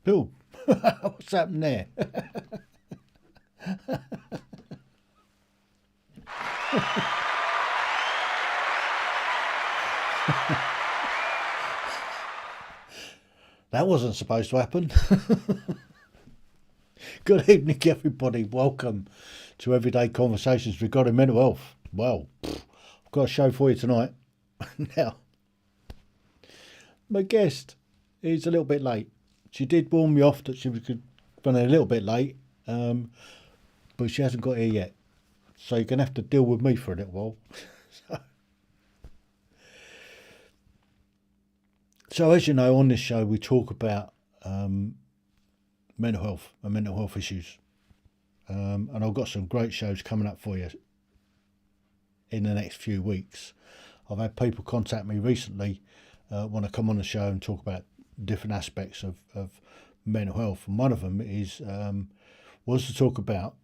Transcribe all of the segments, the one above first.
Oh, what's happened there? That wasn't supposed to happen. Good evening, everybody. Welcome to Everyday Conversations regarding mental health. Well, I've got a show for you tonight. Now, my guest is a little bit late. She did warn me off that she was running a little bit late, but she hasn't got here yet. So you're going to have to deal with me for a little while. So as you know, on this show we talk about mental health and mental health issues. And I've got some great shows coming up for you in the next few weeks. I've had people contact me recently, want to come on the show and talk about different aspects of mental health. And one of them was to talk about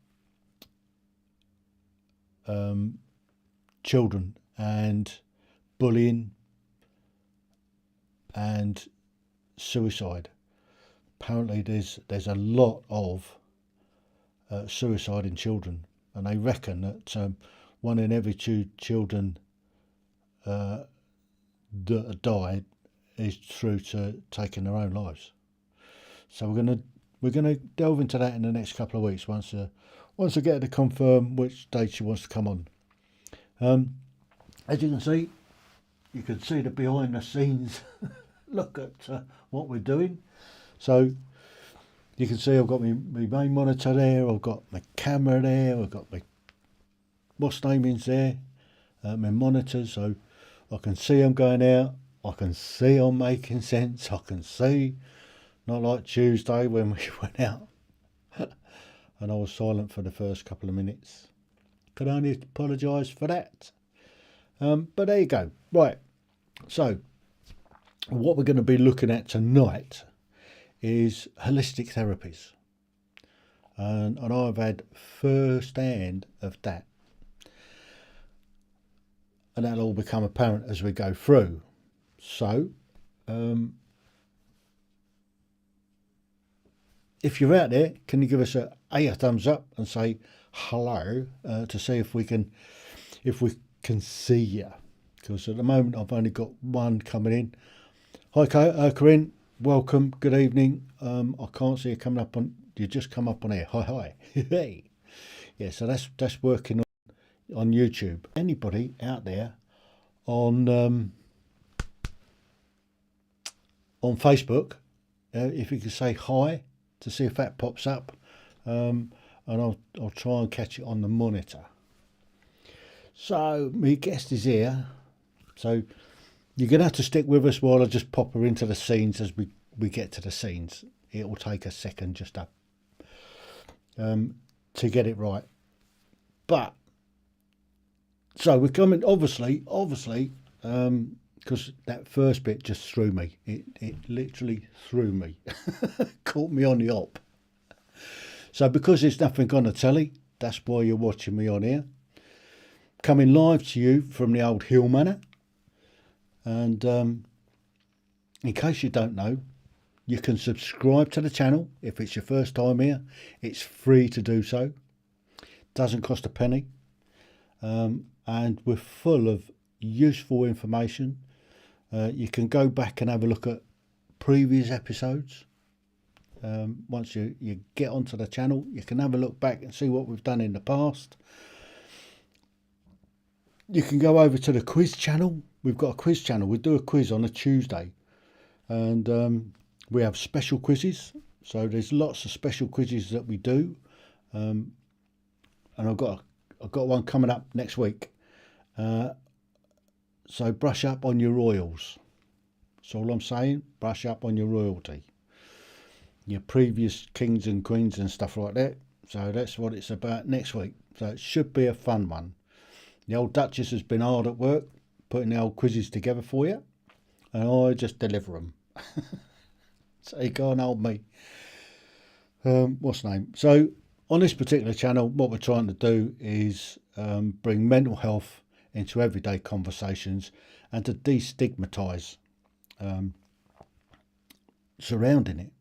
children and bullying and suicide. Apparently there's a lot of suicide in children, and they reckon that 1 in every 2 children that died is through to taking their own lives. So we're gonna delve into that in the next couple of weeks once I get her to confirm which date she wants to come on. As you can see the behind the scenes look at what we're doing. So you can see I've got my main monitor there, I've got my camera there, I've got my what's namings there, my monitors, so I can see I'm going out, I can see I'm making sense, I can see, not like Tuesday when we went out and I was silent for the first couple of minutes. Could only apologise for that. But there you go. Right, so what we're going to be looking at tonight is holistic therapies. And I've had first hand of that. And that'll all become apparent as we go through. So, if you're out there, can you give us a thumbs up and say hello to see if we can see you? Because at the moment I've only got one coming in. Hi, Corinne. Welcome. Good evening. I can't see you coming up on. You just come up on air. Hi. Hey. Yeah. So that's working on YouTube. Anybody out there on Facebook, if you could say hi to see if that pops up, and I'll try and catch it on the monitor. So my guest is here. So you're going to have to stick with us while I just pop her into the scenes as we get to the scenes. It will take a second just to get it right. But, so we're coming, obviously, because that first bit just threw me. It literally threw me. Caught me on the hop. So because there's nothing on the telly, that's why you're watching me on here. Coming live to you from the old Heale Manor. And in case you don't know, you can subscribe to the channel if it's your first time here. It's free to do so. Doesn't cost a penny. And we're full of useful information. You can go back and have a look at previous episodes. Once you get onto the channel, you can have a look back and see what we've done in the past. You can go over to the quiz channel. We've got a quiz channel. We do a quiz on a Tuesday, and we have special quizzes. So there's lots of special quizzes that we do, and I've got one coming up next week. So brush up on your royals. That's all I'm saying. Brush up on your royalty, your previous kings and queens and stuff like that. So that's what it's about next week. So it should be a fun one. The old Duchess has been hard at work putting the old quizzes together for you, and I just deliver them. So you can't hold me. What's the name? So on this particular channel, what we're trying to do is bring mental health into everyday conversations and to destigmatise surrounding it.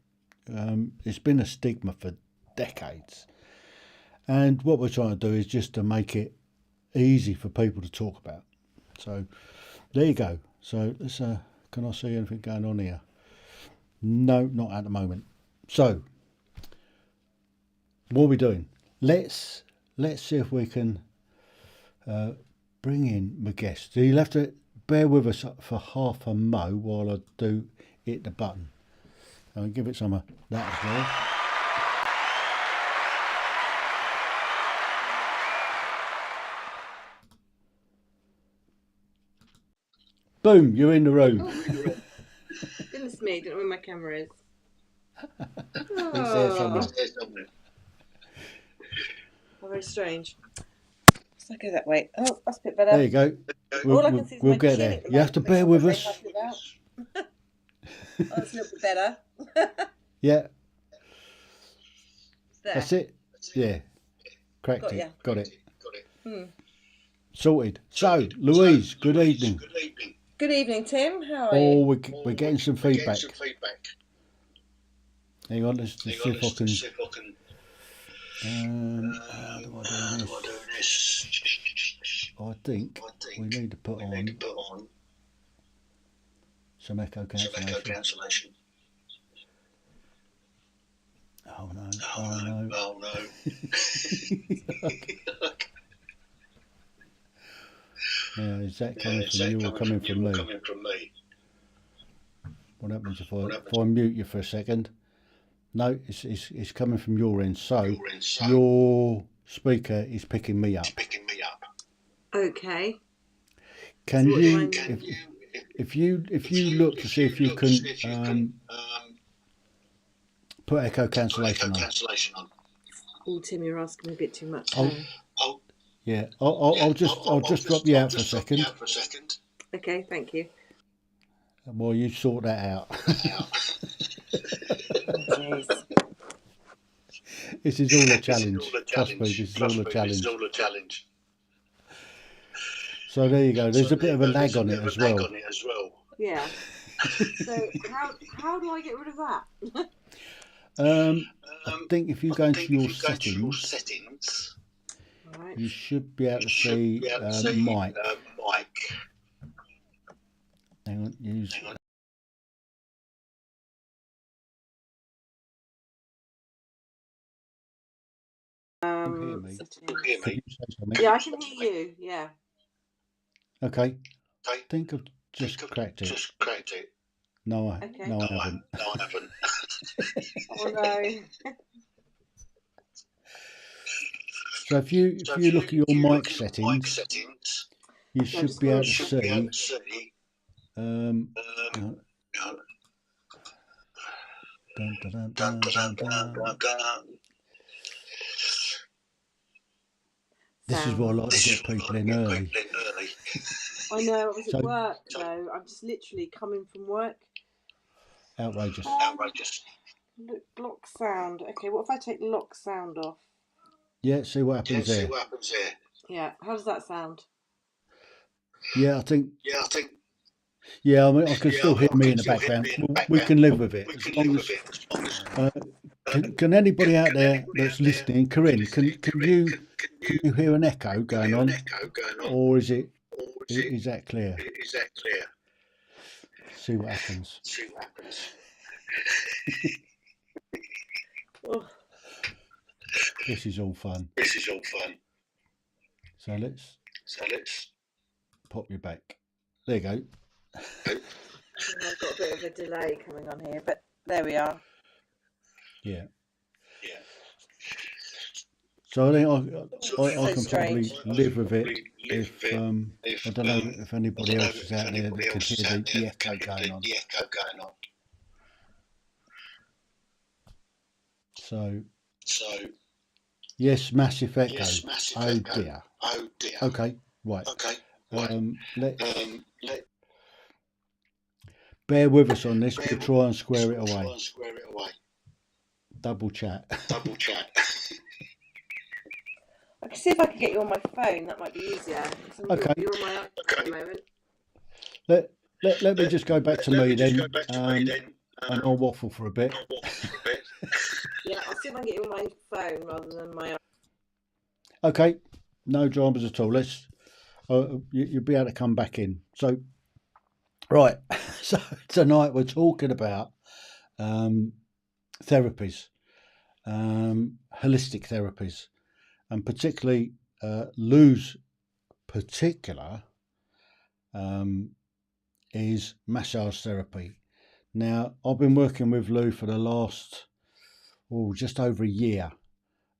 It's been a stigma for decades. And what we're trying to do is just to make it easy for people to talk about. So there you go. So let's, can I see anything going on here? No, not at the moment. So what are we doing? Let's see if we can bring in my guest. So you'll have to bear with us for half a mo while I do hit the button. I'll give it some of that as well. Boom, you're in the room. Oh, goodness me, don't know where my camera is. It's there somewhere. Oh, very strange. So I go that way. Oh, that's a bit better. There you go. We'll get there. You have to bear with us. Oh, that's a little bit better. Yeah. There. That's it. Yeah. Cracked it. Got it. Sorted. So, Louise, good evening. Good evening, Tim. How are Oh, you? we're getting some feedback. Hang on, let's see if I can. How do I do this? I think we need to put on some echo cancellation. Oh no! Oh no! Now, is that coming from you or coming from me? What happens if I mute you for a second? No, it's coming from your end. So your speaker is picking me up. Okay. Can you, if you look to see if you can put echo cancellation on? Oh, Tim, you're asking me a bit too much. Yeah, I'll just drop you out for a second. Okay, thank you. While you sort that out. Oh, This is all a challenge. Trust me, this is all a challenge. So there you go. There's a bit of a lag on it as well. yeah. So how do I get rid of that? I think if you go into your settings, right. you should be able to see mic. Hang on, use. You hear me? Can you say something? Yeah, I can hear you. Yeah. Okay. I think I've just cracked it. No, I haven't. Oh no. So if you look at your mic settings, you should be able to see. Dun, dun, dun, dun, dun. This is what I like to get people in early. I know, I was at work though. I'm just literally coming from work. Outrageous. Look, lock sound. Okay, what if I take lock sound off? Yeah, see what happens there. Yeah, how does that sound? Yeah, I think. Yeah, I mean, I can still hear me in the background. We can live with it as long as. Can anybody out there that's listening, Corinne, can you hear an echo going on, or is that clear? See what happens. Oh. This is all fun. So let's pop you back. There you go. I've got a bit of a delay coming on here, but there we are. Yeah. So I think I can probably live with it if I don't know if anybody else is out there that can hear the echo going on. So yes, massive echo. Oh dear. Okay, right. Let's bear with us on this. We'll try and square it away. Double chat. I can see if I can get you on my phone. That might be easier. Okay. You're on my iPad at the moment. Let me just go back to me then, and I'll waffle for a bit. Yeah, I'll see if I can get it on my phone rather than my. Okay, no dramas at all. Let's. You'll be able to come back in. So, right. So tonight we're talking about therapies, holistic therapies, and particularly Lou's particular is massage therapy. Now, I've been working with Lou for the last, just over a year.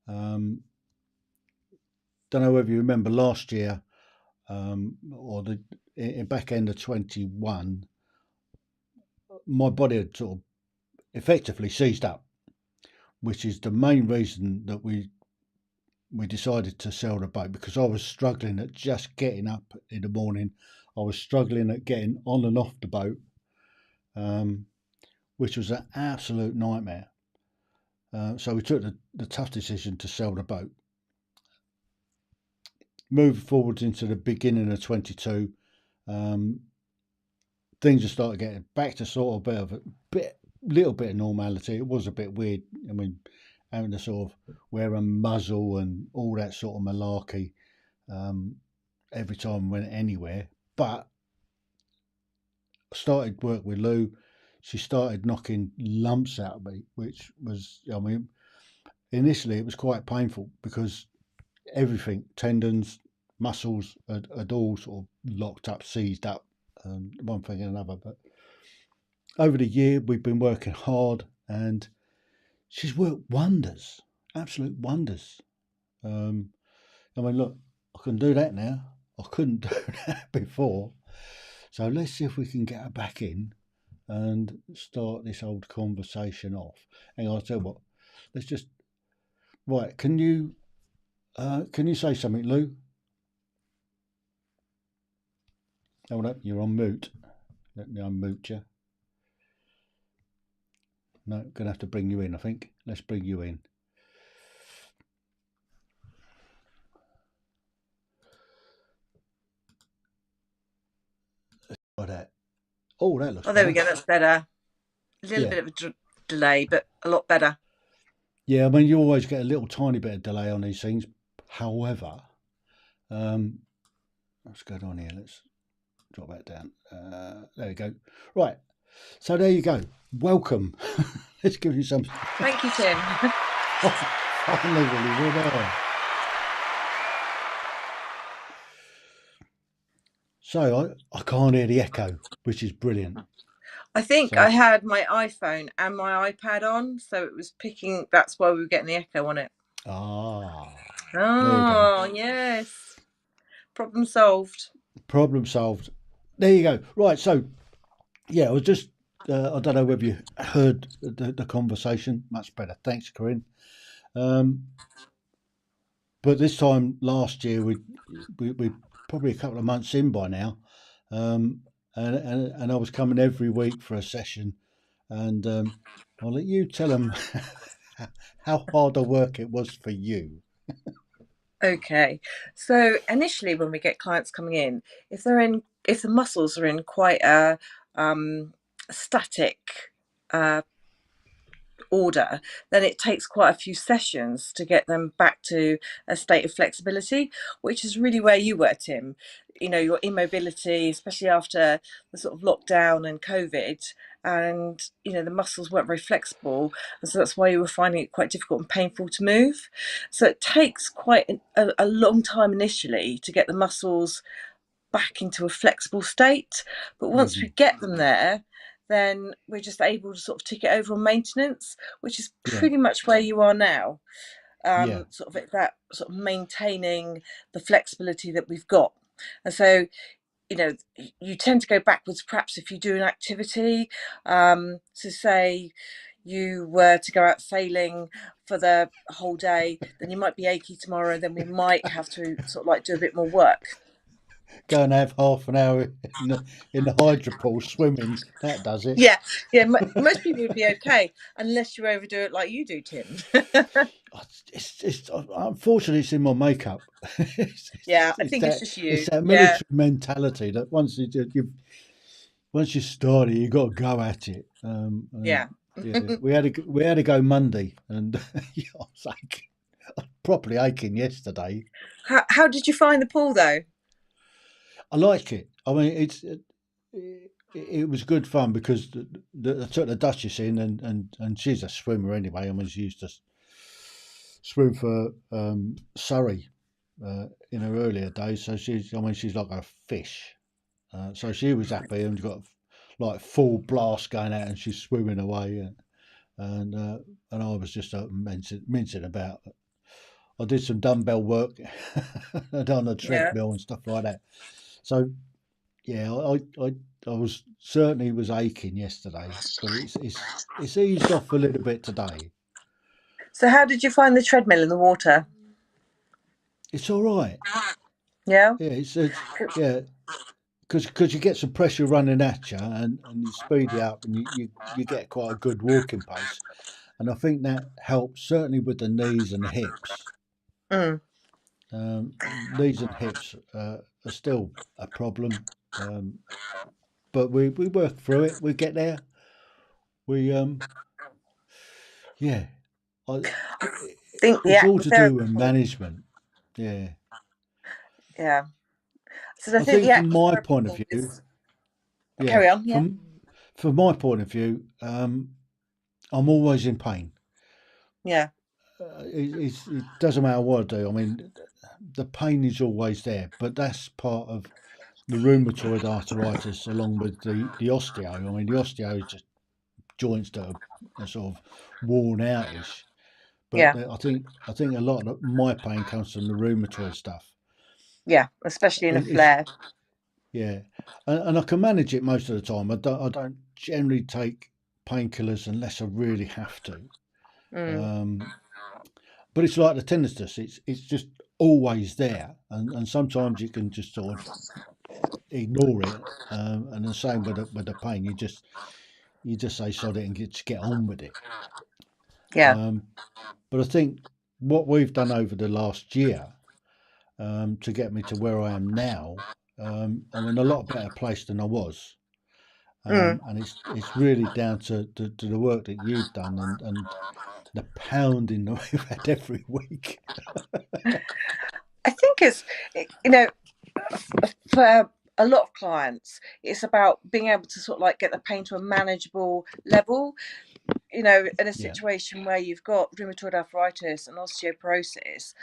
Don't know whether you remember last year or the back end of 21, my body had sort of effectively seized up, which is the main reason that we decided to sell the boat, because I was struggling at just getting up in the morning. I was struggling at getting on and off the boat, which was an absolute nightmare. So we took the tough decision to sell the boat. Moved forwards into the beginning of 22, things have started getting back to sort of little bit of normality. It was a bit weird. I mean, having to sort of wear a muzzle and all that sort of malarkey every time we went anywhere. But I started work with Lou. She started knocking lumps out of me, which was, I mean, initially it was quite painful because everything, tendons, muscles had all sort of locked up, seized up, one thing and another. But over the year, we've been working hard, and she's worked wonders, absolute wonders. I mean, look, I can do that now. I couldn't do that before. So let's see if we can get her back in and start this old conversation off. And I'll tell you what, let's just, right, can you say something, Lou? Hold up, you're on mute. Let me unmute you. No, gonna have to bring you in, I think. Let's bring you in. Like that. Oh, that looks Oh, there better. we go. That's better. A little bit of a delay, but a lot better. Yeah, I mean, you always get a little tiny bit of delay on these things. However, let's go down here. Let's drop that down. There we go. Right. So there you go. Welcome. Let's give you some. Thank you, Tim. Finally, really good. So I can't hear the echo, which is brilliant. I think I had my iPhone and my iPad on, so it was picking. That's why we were getting the echo on it. Oh, yes. Problem solved. Problem solved. There you go. Right. So, yeah, I was just, I don't know whether you heard the conversation. Much better. Thanks, Corinne. But this time last year, we probably a couple of months in by now. And I was coming every week for a session. And I'll let you tell them how hard a work it was for you. Okay, so initially when we get clients coming in, if the muscles are in quite a static order, then it takes quite a few sessions to get them back to a state of flexibility, which is really where you were, Tim. You know, your immobility, especially after the sort of lockdown and COVID, and you know the muscles weren't very flexible, and so that's why you were finding it quite difficult and painful to move. So it takes quite a long time initially to get the muscles back into a flexible state, but once we get them there, then we're just able to sort of tick it over on maintenance, which is pretty much where you are now. Sort of that sort of maintaining the flexibility that we've got. And so, you know, you tend to go backwards perhaps if you do an activity. So say you were to go out sailing for the whole day, then you might be achy tomorrow, then we might have to sort of like do a bit more work. Go and have half an hour in the hydro pool swimming. That does it. Yeah. Most people would be okay unless you overdo it like you do, Tim. It's unfortunately it's in my makeup. I think it's just you. It's that military mentality that once once you start it, you got to go at it. And Yeah. yeah, we had to go Monday, and yeah, I was aching, properly aching yesterday. How did you find the pool though? I like it. I mean, it was good fun because I took the Duchess in, and she's a swimmer anyway. I mean, she used to swim for Surrey in her earlier days, so she's like a fish. So she was happy and got like full blast going out, and she's swimming away, and I was just mincing about. I did some dumbbell work on the Yeah. treadmill and stuff like that. So yeah, I was certainly was aching yesterday, but it's eased off a little bit today. So how did you find the treadmill in the water? It's all right. Yeah. Yeah, it's yeah, because you get some pressure running at you, and you speed it up, and you get quite a good walking pace, and I think that helps certainly with the knees and the hips. Mm. Knees and hips are still a problem, um, but we work through it. We get there. We yeah. I, Think the it's all active to do therapy with pool. management. Yeah, Yeah. So I I think think the from active my therapy point of pool view, is yeah, carry on. Yeah. from my point of view, I'm always in pain. Yeah. It doesn't matter what I do. I mean, the pain is always there, but that's part of the rheumatoid arthritis, along with the osteo. I mean, the osteo is just joints that are sort of worn outish. But Yeah. I think a lot of my pain comes from the rheumatoid stuff. Yeah. Especially in a It's flare. yeah, and I can manage it most of the time. I don't generally take painkillers unless I really have to. Mm. Um, but it's like the tinnitus; it's just always there, and sometimes you can just sort of ignore it. And the same with the pain, you just say sod it and get on with it. Yeah. Um, but I think what we've done over the last year to get me to where I am now, I'm in a lot better place than I was. Mm. And it's really down to the work that you've done and the pounding that we've had every week. I think you know, for a lot of clients, it's about being able to sort of like get the pain to a manageable level. In a Yeah, situation where you've got rheumatoid arthritis and osteoporosis,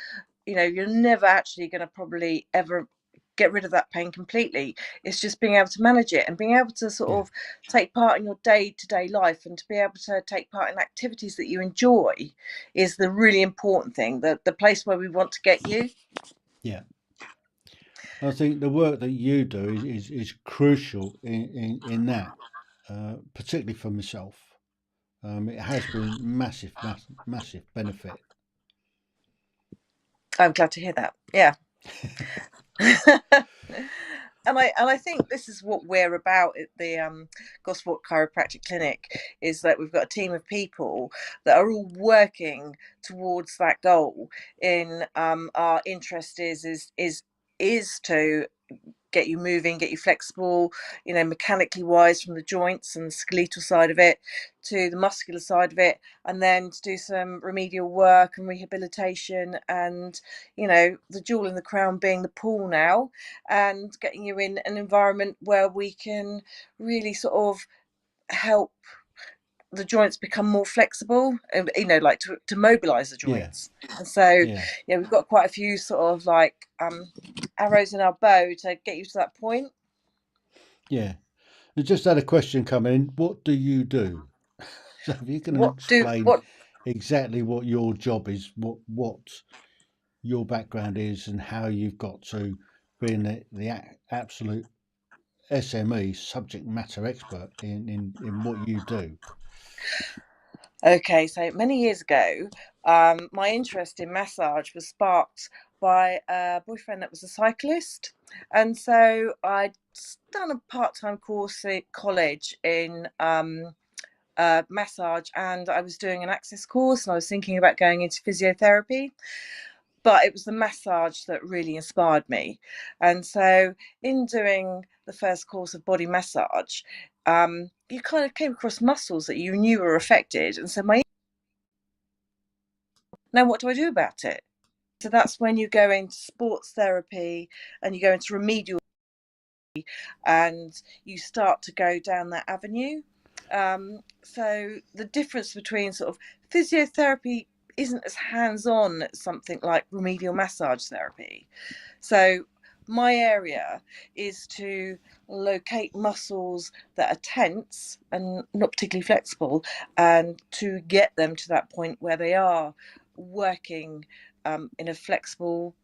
you're never actually going to probably ever get rid of that pain completely. It's just being able to manage it and being able to sort yeah, of take part in your day-to-day life, and to be able to take part in activities that you enjoy is the really important thing, the place where we want to get you. yeah. I think the work that you do is crucial in that, particularly for myself. It has been massive benefit. I'm glad to hear that. Yeah. And I think this is what we're about at the Gosport Chiropractic Clinic, is that we've got a team of people that are all working towards that goal. In our interest is to get you moving, get you flexible, mechanically wise, from the joints and the skeletal side of it to the muscular side of it, and then to do some remedial work and rehabilitation, and the jewel in the crown being the pool now, and getting you in an environment where we can really sort of help the joints become more flexible, and like to mobilize the Yeah, joints. And so yeah, yeah, we've got quite a few sort of like arrows in our bow to get you to that point. yeah. We just had a question come in. What do you do? So if you can what do explain what exactly what your job is, what your background is, and how you've got to being the absolute SME, subject matter expert in what you do. Okay, so many years ago, my interest in massage was sparked by a boyfriend that was a cyclist. And so I'd done a part-time course at college in massage, and I was doing an access course, and I was thinking about going into physiotherapy. but it was the massage that really inspired me. And so in doing the first course of body massage, you kind of came across muscles that you knew were affected. And so now what do I do about it? So that's when you go into sports therapy and you go into remedial and you start to go down that avenue. So the difference between sort of physiotherapy isn't as hands-on as something like remedial massage therapy. So my area is to locate muscles that are tense and not particularly flexible, and to get them to that point where they are working in a flexible,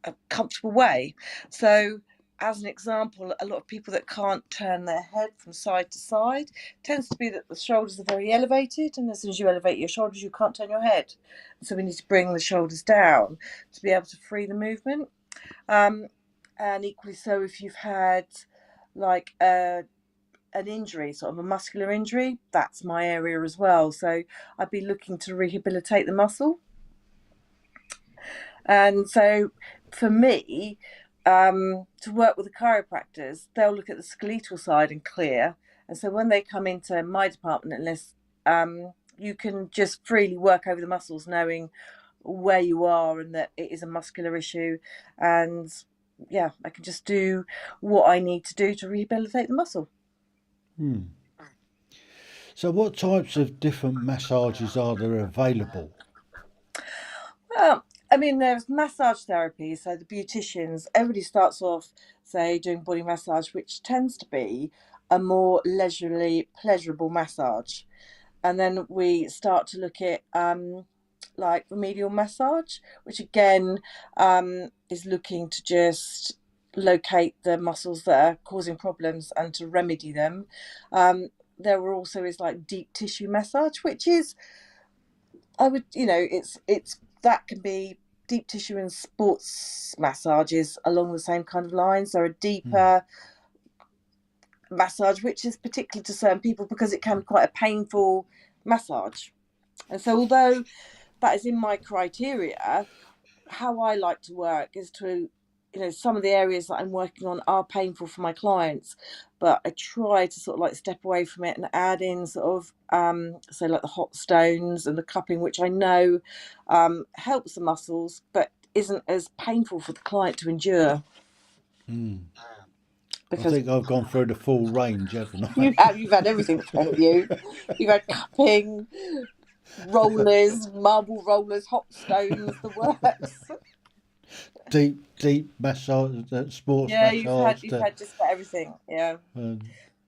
a comfortable way. So as an example, a lot of people that can't turn their head from side to side tends to be that the shoulders are very elevated, and as soon as you elevate your shoulders you can't turn your head. So we need to bring the shoulders down to be able to free the movement. And equally so, if you've had like an injury, sort of a muscular injury, that's my area as well. So I'd be looking to rehabilitate the muscle. And so for me, to work with the chiropractors, they'll look at the skeletal side and clear. And so when they come into my department, unless you can just freely work over the muscles, knowing where you are and that it is a muscular issue. And yeah, I can just do what I need to do to rehabilitate the muscle. So, what types of different massages are there available? Well, I mean, there's massage therapy. So the beauticians, everybody starts off, say, doing body massage, which tends to be a more leisurely, pleasurable massage. And then we start to look at like remedial massage, which again is looking to just locate the muscles that are causing problems and to remedy them. There also is like deep tissue massage, which is, I would, it's that can be deep tissue and sports massages along the same kind of lines. So a deeper massage, which is particular to certain people because it can be quite a painful massage. And so, although that is in my criteria, how I like to work is to, some of the areas that I'm working on are painful for my clients, but I try to sort of like step away from it and add in sort of, so like the hot stones and the cupping, which I know helps the muscles, but isn't as painful for the client to endure. I Because think I've gone through the full range, haven't I? you've had everything thrown at you. You've had cupping, rollers, marble rollers, hot stones, the works. Deep massage, sports Yeah, massage. you've had just about everything. Yeah, And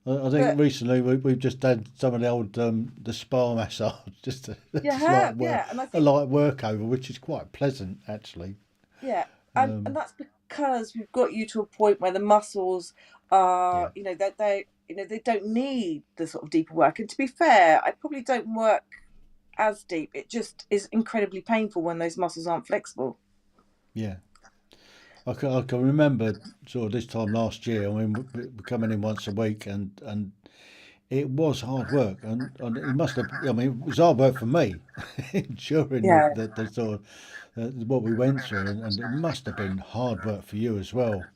I think but recently we've just had some of the old the spa massage, just a, you just light have, work, yeah, and I a think light workover, which is quite pleasant actually. yeah, and that's because we've got you to a point where the muscles Yeah, are, they don't need the sort of deeper work. And to be fair, I probably don't work as deep. It just is incredibly painful when those muscles aren't flexible. yeah. I can remember sort of this time last year. I mean, we're coming in once a week, and it was hard work, and it must have. I mean, it was hard work for me during Yeah. the sort of what we went through, and it must have been hard work for you as well.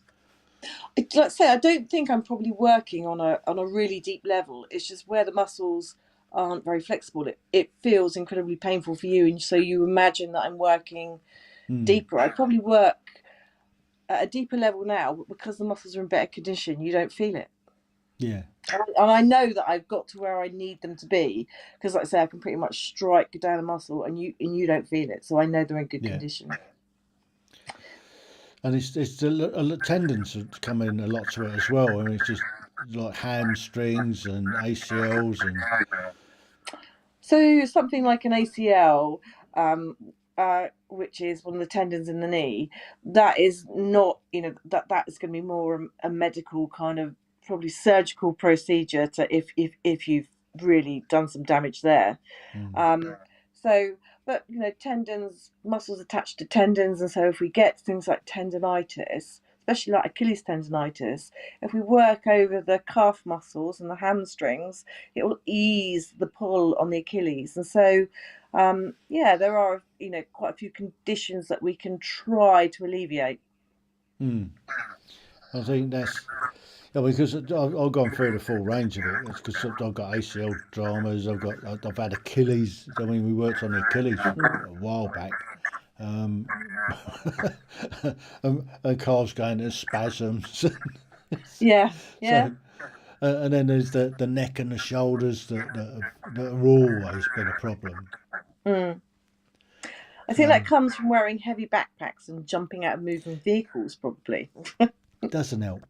Like I say, I don't think I'm probably working on a really deep level. It's just where the muscles aren't very flexible. It feels incredibly painful for you, and so you imagine that I'm working Mm, deeper. I probably work at a deeper level now, but because the muscles are in better condition, you don't feel it. yeah, And I know that I've got to where I need them to be because, like I say, I can pretty much strike down a muscle, and you don't feel it. So I know they're in good yeah. condition. And it's the tendons that come in a lot to it as well. I mean, it's just like hamstrings and ACLs and So something like an ACL, which is one of the tendons in the knee, that is not, that is going to be more a medical kind of probably surgical procedure to if you've really done some damage there. mm, Um, so, but tendons, muscles attached to tendons, and so if we get things like tendonitis, especially like Achilles tendonitis, if we work over the calf muscles and the hamstrings, it will ease the pull on the Achilles. And so, yeah, there are, quite a few conditions that we can try to alleviate. Mm. I think that's because I've gone through the full range of it. It's because I've got ACL dramas. I've had Achilles. I mean, we worked on the Achilles a while back, um, and Carl's going to spasms. Yeah, yeah. So, and then there's the neck and the shoulders that have always been a problem. Mm. I think that Um, comes from wearing heavy backpacks and jumping out of moving vehicles, probably. doesn't help.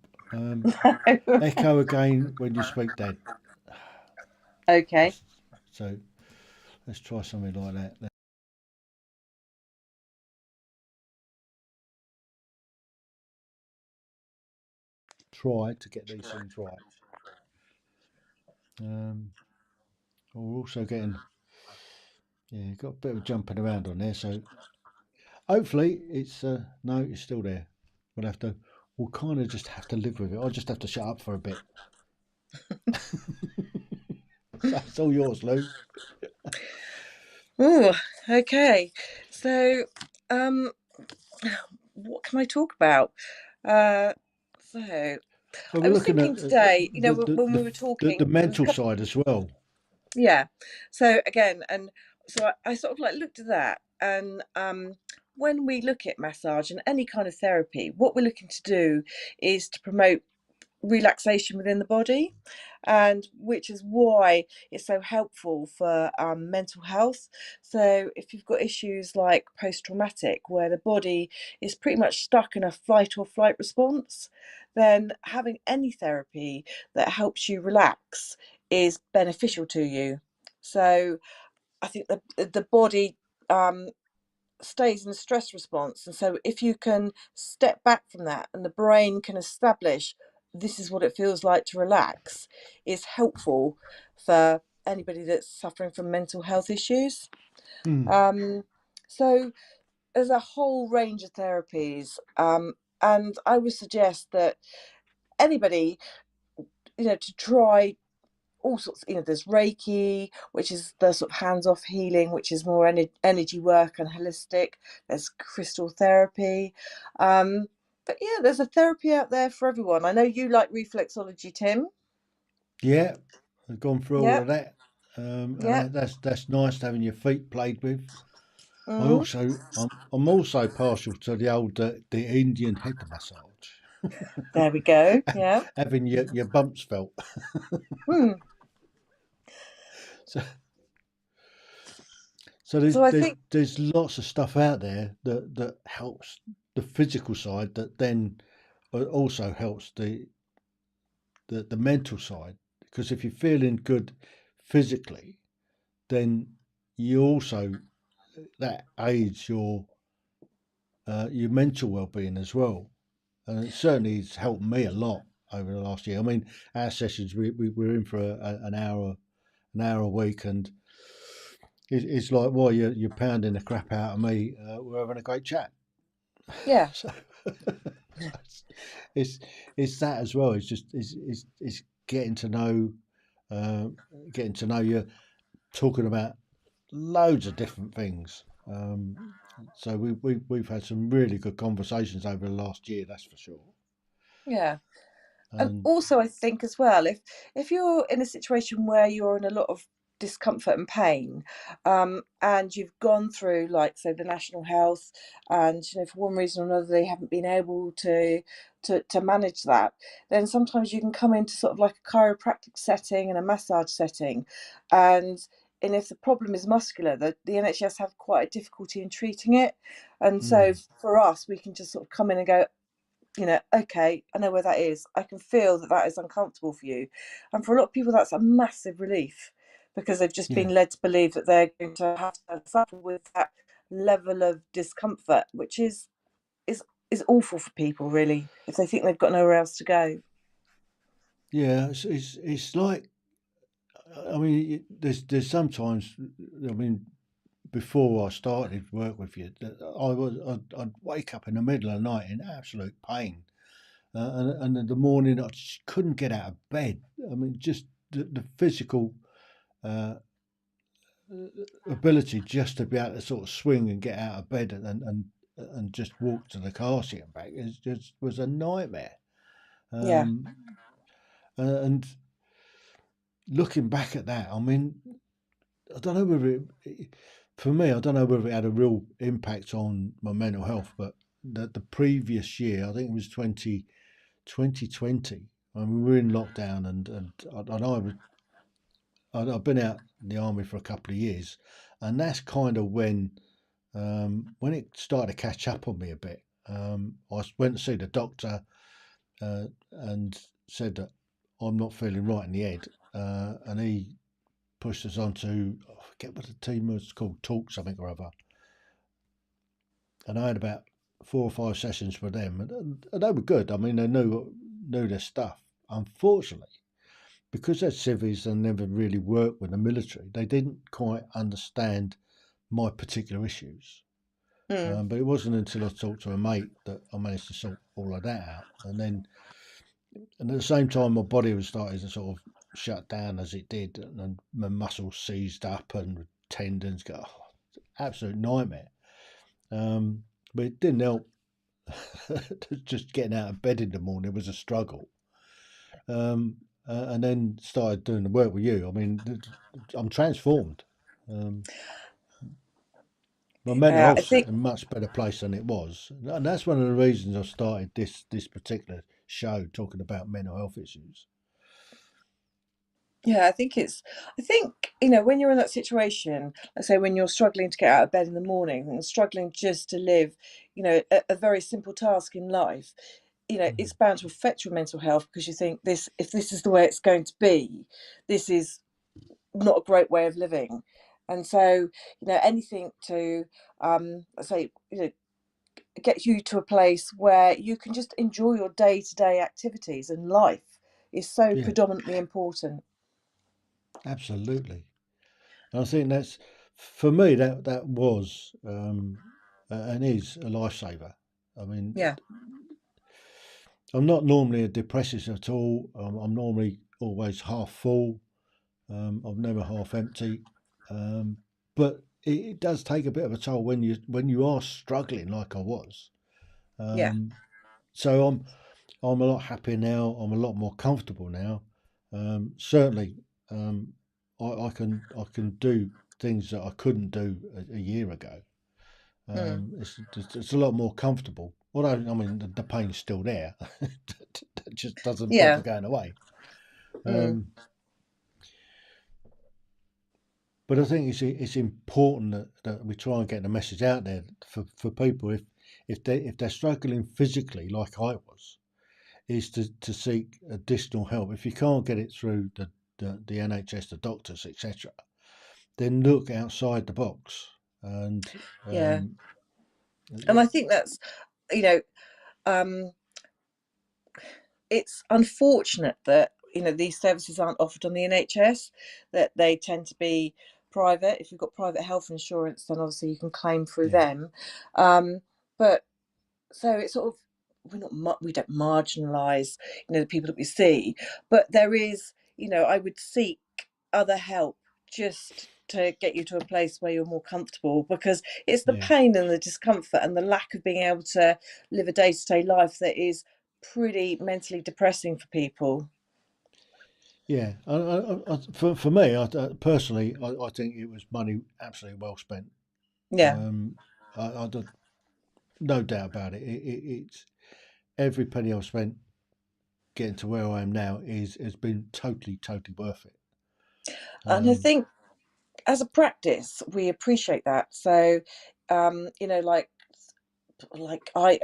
Echo again when you speak, Dad. Okay. That's, so let's try something like that. Try to get these things right. We're also getting, yeah, got a bit of jumping around on there. So hopefully it's, no, it's still there. We'll kind of just have to live with it. I'll just have to shut up for a bit. So it's all yours, Lou. Oh, okay. So, um, what can I talk about? Uh, so Well, I we're was looking thinking at today, the, the, when we the, were the talking, there was a mental couple. side as well. Yeah. So again, and so I sort of like looked at that, and when we look at massage and any kind of therapy, what we're looking to do is to promote relaxation within the body, and which is why it's so helpful for mental health. So if you've got issues like post-traumatic, where the body is pretty much stuck in a fight or flight response, then having any therapy that helps you relax is beneficial to you. So I think the body um, stays in a stress response. And so if you can step back from that and the brain can establish this is what it feels like to relax, is helpful for anybody that's suffering from mental health issues. Hmm. Um, so there's a whole range of therapies. And I would suggest that anybody, to try all sorts. There's Reiki, which is the sort of hands-off healing, which is more energy work and holistic. There's crystal therapy. But yeah, there's a therapy out there for everyone. I know you like reflexology, Tim. Yeah, I've gone through all Yep, of that. And yep. that's nice having your feet played with. Mm. I'm also partial to the old the Indian head massage, There we go. Yeah. having your bumps felt. Mm. So so So I think, there's lots of stuff out there that helps the physical side that then also helps the mental side, because if you're feeling good physically, then you also that aids your mental well-being as well, and it certainly has helped me a lot over the last year. I mean, our sessions we're in for an hour a week, and it's like, well, you're pounding the crap out of me. We're having a great chat. yeah, So, so it's it's that as well. It's just it's uh, getting to know you, talking about loads of different things. So we've had some really good conversations over the last year, that's for sure. yeah. And And also, I think as well, if you're in a situation where you're in a lot of discomfort and pain, and you've gone through, like, say, the national health, and for one reason or another they haven't been able to manage that, then sometimes you can come into sort of like a chiropractic setting and a massage setting, and if the problem is muscular, the NHS have quite a difficulty in treating it, and so mm, for us, we can just sort of come in and go, okay, I know where that is. I can feel that that is uncomfortable for you. And for a lot of people, that's a massive relief because they've just yeah, been led to believe that they're going to have to suffer with that level of discomfort, which is is awful for people, really, if they think they've got nowhere else to go. yeah, it's like, I mean, there's sometimes, I mean, before I started work with you, that I'd wake up in the middle of the night in absolute pain, and in the morning I just couldn't get out of bed. I mean, just the physical uh, ability just to be able to sort of swing and get out of bed and just walk to the car seat and back is just was a nightmare. Yeah. Um, and looking back at that, I mean, I don't know whether for me, I don't know whether it had a real impact on my mental health, but the previous year, I think it was 2020, and we were in lockdown, and I've been out in the army for a couple of years, and that's kind of when it started to catch up on me a bit. I went to see the doctor and said that I'm not feeling right in the head, and he pushed us on to, I forget what the team was called, Talk something or other. And I had about 4 or 5 sessions with them, and they were good. I mean, they knew their stuff. Unfortunately, because they're civvies and never really worked with the military, they didn't quite understand my particular issues. Mm. But it wasn't until I talked to a mate that I managed to sort all of that out. And at the same time, my body was starting to sort of shut down as it did, and my muscles seized up and tendons go, absolute nightmare. But it didn't help. Just getting out of bed in the morning was a struggle. And then started doing the work with you. I mean, I'm transformed. Um, my mental I health's in think, a much better place than it was, and that's one of the reasons I started this particular show talking about mental health issues. yeah, I think, when you're in that situation, let's say when you're struggling to get out of bed in the morning and struggling just to live, a very simple task in life, Mm. it's bound to affect your mental health because you think if this is the way it's going to be, this is not a great way of living. And so, anything to, let's say, get you to a place where you can just enjoy your day-to-day activities and life is so Yeah, predominantly important. absolutely. And I think that's for me that was and is a lifesaver. I mean, Yeah. I'm not normally a depressist at all. I'm normally always half full. I'm never half empty. Um, but it does take a bit of a toll when you are struggling like I was. Yeah. Um, so I'm a lot happier now. I'm a lot more comfortable now. Certainly, um, I can do things that I couldn't do a year ago. Mm. It's a lot more comfortable. Although I mean the pain's still there, it just doesn't bother Yeah. going away. Mm. Um, but I think it's important that we try and get the message out there for people if they're struggling physically like I was, is to seek additional help. If you can't get it through the NHS, the doctors, etc., then look outside the box. And Yeah. um, And I think that's, you know, um, it's unfortunate that these services aren't offered on the NHS, that they tend to be private. If you've got private health insurance, then obviously you can claim through yeah, them. But so it's sort of, we don't marginalize the people that we see, but there is, I would seek other help just to get you to a place where you're more comfortable, because it's the yeah, pain and the discomfort and the lack of being able to live a day-to-day life that is pretty mentally depressing for people. yeah. For me, personally, I think it was money absolutely well spent. Yeah. Um, I don't, no doubt about it. It's every penny I've spent getting to where I am now is has been totally worth it. And I Um, think as a practice we appreciate that. So like I,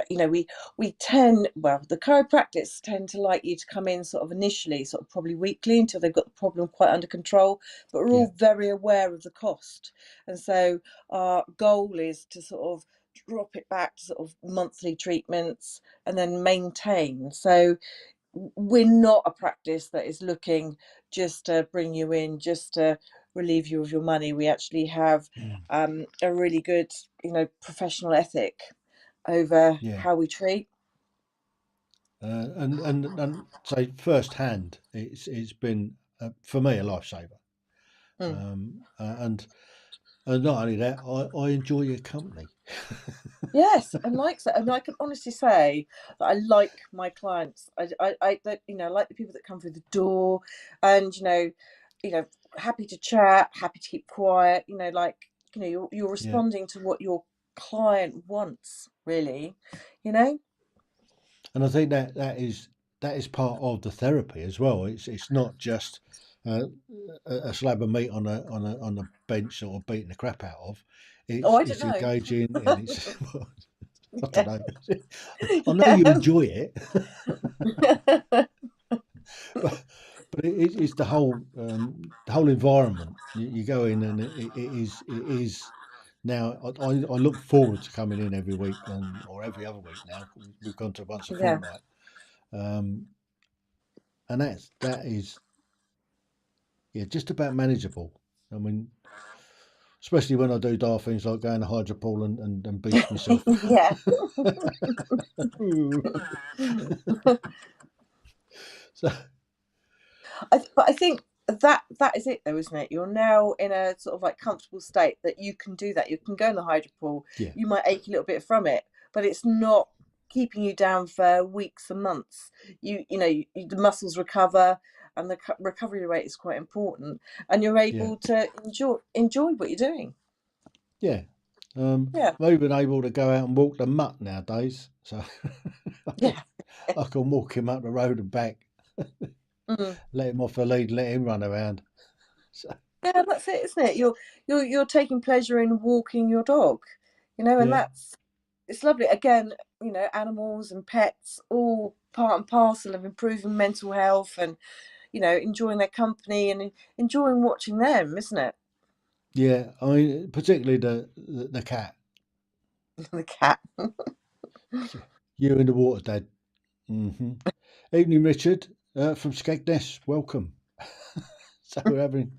we tend, well, the chiropractors tend to like you to come in sort of initially, sort of probably weekly, until they've got the problem quite under control. But we're yeah, all very aware of the cost, and so our goal is to sort of drop it back to sort of monthly treatments and then maintain. So we're not a practice that is looking just to bring you in, just to relieve you of your money. We actually have mm, a really good, professional ethic over yeah. how we treat. And say firsthand, it's been for me a lifesaver. Mm. And not only that, I enjoy your company. Yes, and like that, and I can honestly say that I like my clients. I like the people that come through the door, and you know, happy to chat, happy to keep quiet. You're Yeah, responding to what your client wants, really. You know. and I think that is part of the therapy as well. It's not just uh, a slab of meat on a bench or beating the crap out of. Oh, I don't It's know. engaging and it's well, I don't Yeah. know. I know you enjoy it, Yeah. but it's the whole environment. You go in and it is now. I look forward to coming in every week or every other week now. We've gone to once a Yeah. fortnight, um, and that is yeah just about manageable. I mean, especially when I do daft things like going to hydro pool and beach myself. Yeah. So But I think that is it, though, isn't it? You're now in a sort of like comfortable state that you can do that. You can go in the hydro pool. yeah, You might ache a little bit from it, but it's not keeping you down for weeks and months. The muscles recover, and the recovery rate is quite important, and you're yeah, able to enjoy what you're doing. yeah. Yeah, I'm even able to go out and walk the mutt nowadays, so I can yeah, I can walk him up the road and back, mm. let him off the lead, let him run around. So Yeah. That's it, isn't it? You're taking pleasure in walking your dog, and yeah, that's it's lovely. Again, animals and pets all part and parcel of improving mental health and, enjoying their company and enjoying watching them, isn't it? yeah. I mean, particularly the cat. The cat. Yeah. You in the water, Dad. Hmm. Evening, Richard, from Skegness. Welcome. So we're having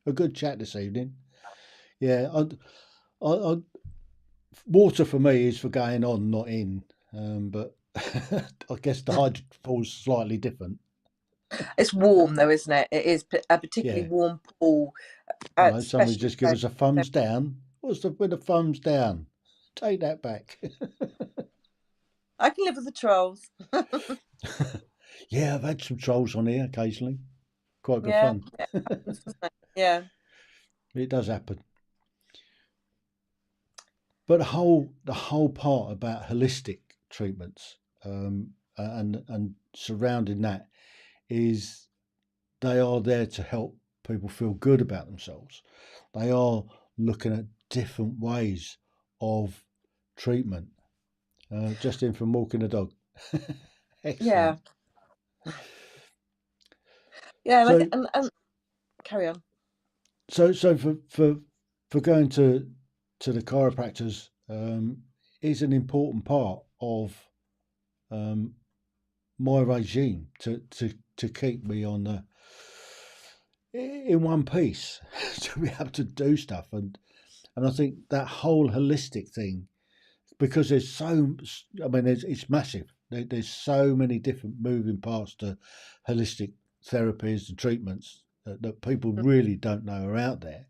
a good chat this evening. Yeah, I water for me is for going on, not in. But I guess the hydro pool's slightly different. It's warm though, isn't it? It is a particularly Yeah. warm pool, I know somebody especially. just give us a thumbs down. What's the with a thumbs down? Take that back. I can live with the trolls. Yeah, I've had some trolls on here occasionally. Quite good Yeah, fun. it happens, doesn't it? Yeah, It does happen. But the whole part about holistic treatments and surrounding that is they are there to help people feel good about themselves. They are looking at different ways of treatment. Just in from walking a dog. yeah, Excellent. yeah. And I So think, and carry on. so for going to the chiropractors is an important part of um, my regime to keep me on the in one piece to be able to do stuff and I think that whole holistic thing because there's so I mean it's massive. There's so many different moving parts to holistic therapies and treatments that people really don't know are out there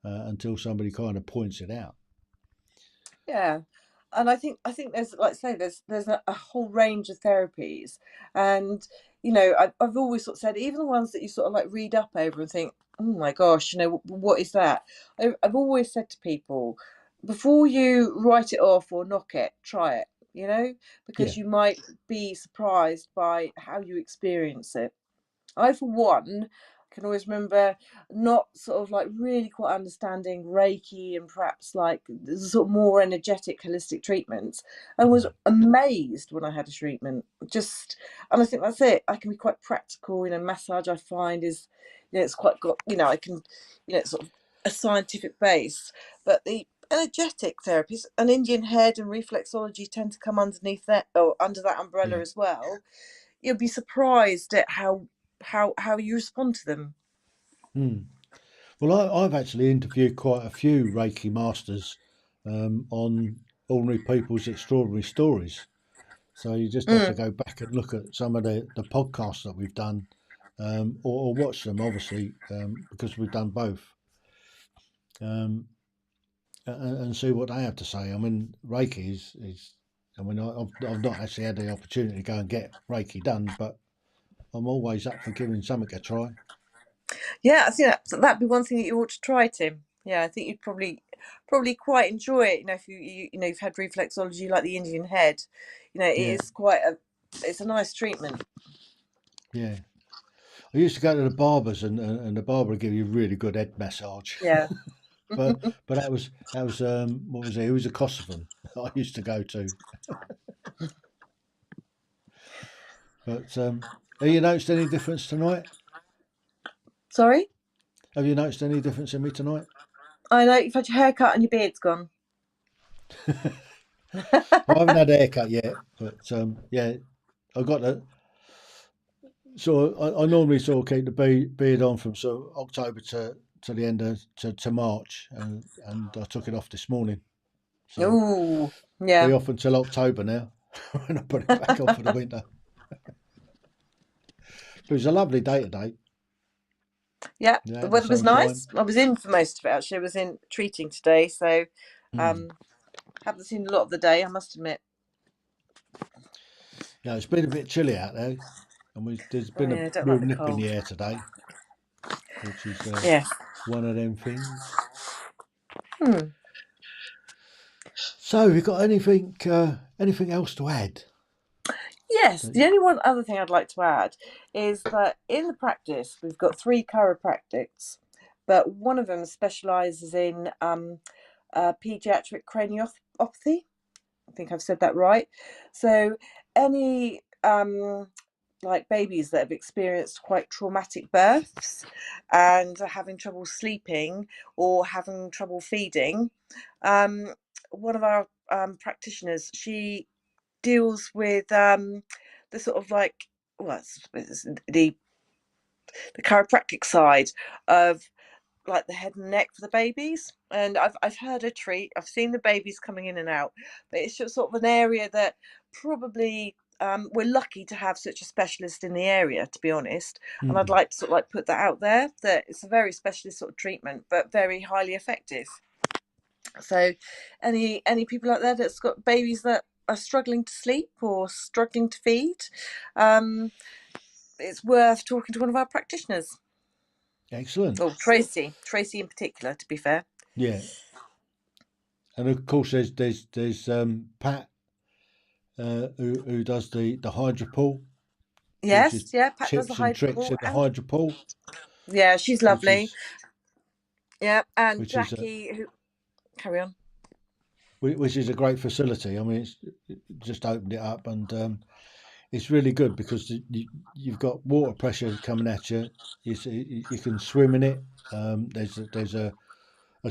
until somebody kind of points it out. Yeah, and I think there's, like I say, there's a whole range of therapies, and I've always sort of said, even the ones that you sort of like read up over and think, oh my gosh, what is that? I've always said to people, before you write it off or knock it, try it, Yeah, because you might be surprised by how you experience it. I, for one, can always remember not sort of like really quite understanding Reiki and perhaps like the sort of more energetic holistic treatments, and was mm, amazed when I had a treatment. And I think that's it. I can be quite practical. Massage I find is, it's quite got, I can, it's sort of a scientific base, but the energetic therapies, and Indian head and reflexology tend to come underneath that or under that umbrella yeah. as well. You'll be surprised at how you respond to them. Mm. Well, I've actually interviewed quite a few Reiki masters on ordinary people's extraordinary stories. So you just have to Mm. go back and look at some of the podcasts that we've done, or watch them, obviously, because we've done both, and see what they have to say. I mean, Reiki is I mean, I've not actually had the opportunity to go and get Reiki done, but I'm always up for giving something a try. Yeah, I think that'd be one thing that you ought to try, Tim. Yeah, I think you'd probably quite enjoy it. You know, if you know you've had reflexology like the Indian head, you know, it Yeah, is it's a nice treatment. yeah. I used to go to the barbers, and the barber would give you a really good head massage. Yeah. but that was what was it? It was a Kosovan I used to go to. But have you noticed any difference tonight? Sorry? Have you noticed any difference in me tonight? I know you've had your hair cut and your beard's gone. I haven't had a haircut yet, but yeah, I got the. So I normally sort of keep the beard on from sort of October to the end of to March, and I took it off this morning. So Ooh, be yeah. off until October now, when I put it back on for the winter. But it was a lovely day today. Yeah, Yeah, the the weather was sunshine. nice. I was in for most of it actually. I was in treating today, so Mm. um haven't seen a lot of the day, I must admit. Yeah, it's been a bit chilly out there, and there's Oh been a yeah, I don't real like the nip in cold. the air today, which is Yeah. one of them things. Hmm. So, have you got anything else to add? Yes, That- the only one other thing I'd like to add is that in the practice we've got three chiropractics, but one of them specialises in paediatric craniopathy. I think I've said that right. So any like babies that have experienced quite traumatic births and are having trouble sleeping or having trouble feeding, um, one of our practitioners, she deals with the sort of like well, it's the chiropractic side of like the head and neck for the babies. And I've heard her treat. I've seen the babies coming in and out, but it's just sort of an area that probably we're lucky to have such a specialist in the area, to be honest. And I'd Mm. like to sort of like put that out there that it's a very specialist sort of treatment, but very highly effective. So, any people out there that's got babies that are struggling to sleep or struggling to feed, um, it's worth talking to one of our practitioners. Excellent. Or Tracy in particular, to be fair. Yeah, and of course there's Pat, who does the hydro pool, which is Yes, yeah, Pat does the tips and hydro tricks pool, in the and hydro pool, yeah, she's which lovely. is Yeah, and which is a Jackie, who carry on. which is a great facility. I mean, it's just opened it up, and it's really good because you've got water pressure coming at you. You can swim in it. There's a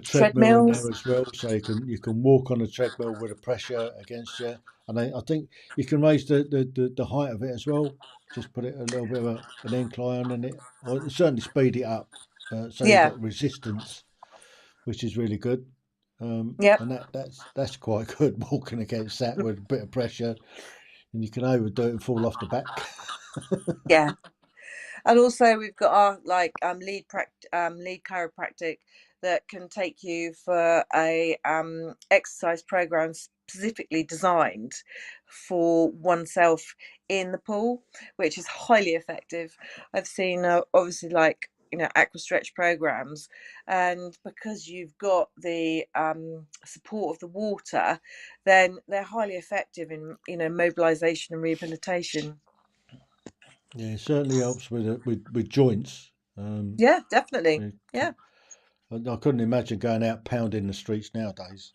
treadmill in Treadmills. there as well, so you can walk on a treadmill with the pressure against you. And I think you can raise the height of it as well. Just put it a little bit of an incline in it, or certainly speed it up, so you've Yeah, got resistance, which is really good. yep, And that's quite good walking against that with a bit of pressure, and you can overdo it and fall off the back. yeah. And also we've got our like lead chiropractic that can take you for a exercise program specifically designed for oneself in the pool, which is highly effective. I've seen obviously like aqua stretch programs, and because you've got the support of the water, then they're highly effective in mobilization and rehabilitation. Yeah, it certainly helps with joints. Yeah, definitely. It Yeah. I couldn't imagine going out pounding the streets nowadays.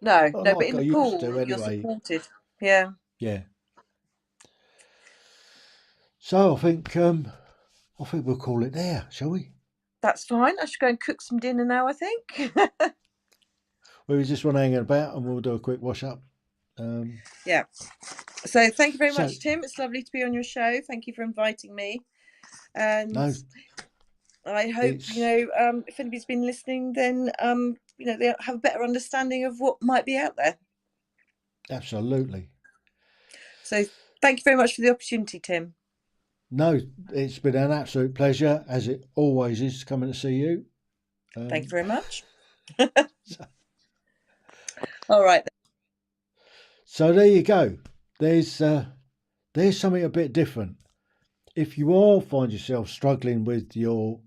No, Not no, but like in I the used to pool, you're anyway. supported. Yeah, Yeah. So I think we'll call it there, shall we? that's fine. I should go and cook some dinner now, I think. We just want to hang about and we'll do a quick wash up. Um, Yeah. So thank you very so much, Tim. It's lovely to be on your show. Thank you for inviting me. And no, I hope, it's if anybody's been listening, then, they'll have a better understanding of what might be out there. absolutely. So thank you very much for the opportunity, Tim. No, it's been an absolute pleasure, as it always is, coming to see you. Thank you very much. All right. So there you go. There's something a bit different. If you all find yourself struggling with your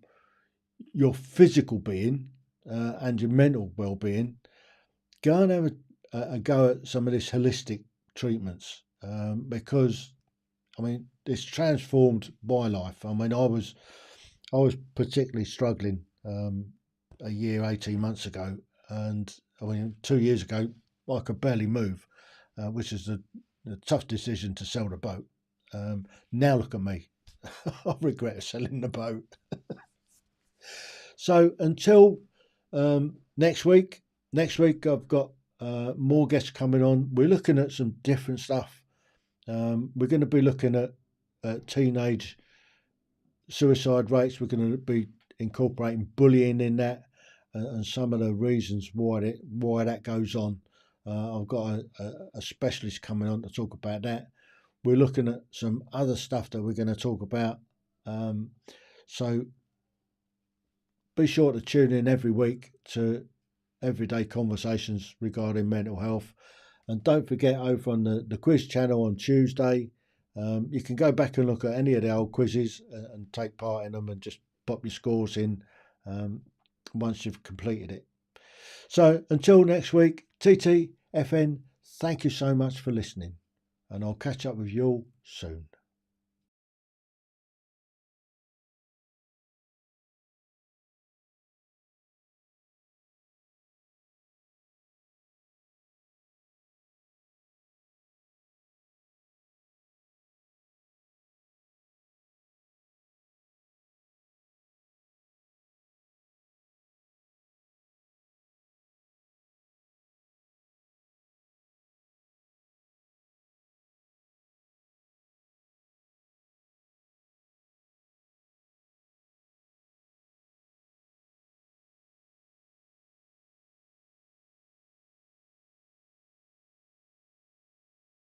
physical being and your mental well-being, go and have a go at some of this holistic treatments, because I mean it's transformed my life. I mean I was particularly struggling a year, 18 months ago, and I mean 2 years ago I could barely move, which is a tough decision to sell the boat. Now look at me. I regret selling the boat. So until next week I've got more guests coming on. We're looking at some different stuff. We're going to be looking at teenage suicide rates. We're going to be incorporating bullying in that, and some of the reasons why that goes on. I've got a specialist coming on to talk about that. We're looking at some other stuff that we're going to talk about. So be sure to tune in every week to everyday conversations regarding mental health. And don't forget, over on the quiz channel on Tuesday, you can go back and look at any of the old quizzes and take part in them and just pop your scores in once you've completed it. So until next week, TTFN, thank you so much for listening, and I'll catch up with you all soon.